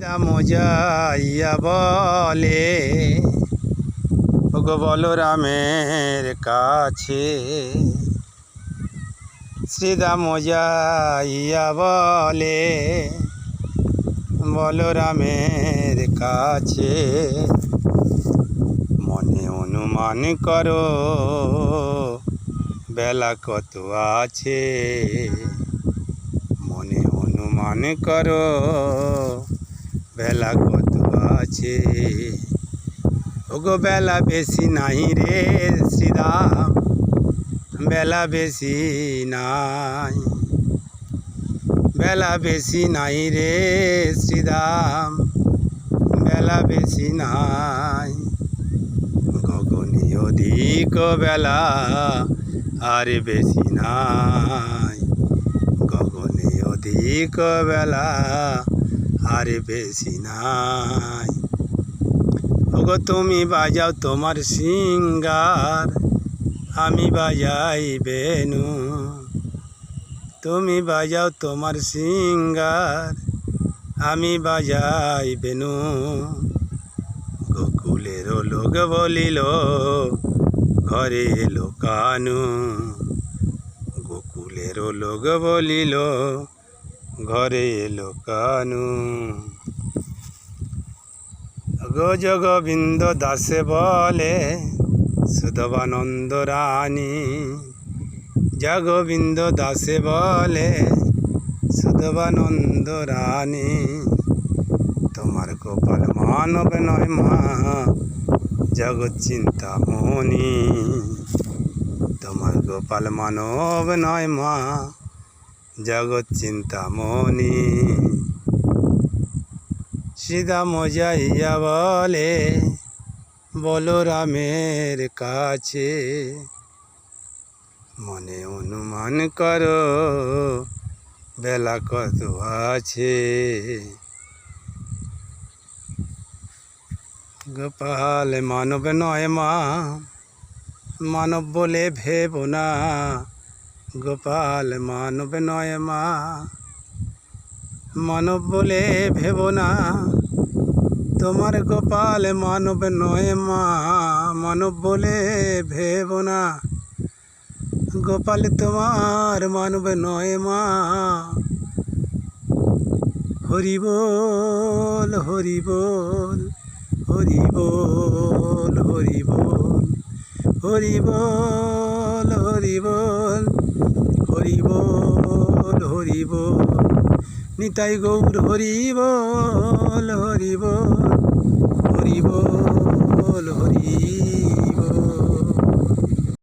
মজাইয়া বলে ওগো বলরামের কাছে, শ্রীদা মজাইয়া বলে বলরামের কাছে, মনে অনুমান করো বেলা কত আছে, মনে অনুমান করো বেলা কত আছে। ওগো বেলা বেশি নাই রে শ্রীরাম, বেলা বেশি নাই, বেলা বেশি নাই রে শ্রীরাম, বেলা বেশি নাই। গগনে অধিক বেলা আর বেশি নাই, গগনে অধিক বেলা আর বেশি নাই। ওগো তুমি বাজাও তোমার সিঙ্গার, আমি বাজাই বেনু, তুমি বাজাও তোমার সিঙ্গার, আমি বাজাই বেনু। গোকুলের লোক বলিল ঘরে এলো কানু, গোকুলের লোক বলিল ঘরে এলো কানু। গো জগবিন্দ দাসে বলে সুধবানন্দ রানী, জগবিন্দ দাসে বলে সুধবানন্দ রানী, তোমার গোপাল মানব নয় মা জগৎ চিন্তামণি, তোমার গোপাল মানব নয় মা জগৎ চিন্তামণি। শ্রীদা মজাইয়া বলে বলরামের কাছে, মনে অনুমান করো বেলা কত আছে। গোপাল মানব নয় মা, মানব বলে ভেব না, গোপাল মানব নয় মা, মানব বলে ভেব না, তোমার গোপাল মানব নয় মা, মানব বলে ভেব না, গোপাল তোমার মানব নয় মা। হরি বল হরি বল হরি বল হরি বল, হরি বল হরি বল হরি বল হরি বল, নিতাই গৌর হরি বল হরি বল হরি বল হরি।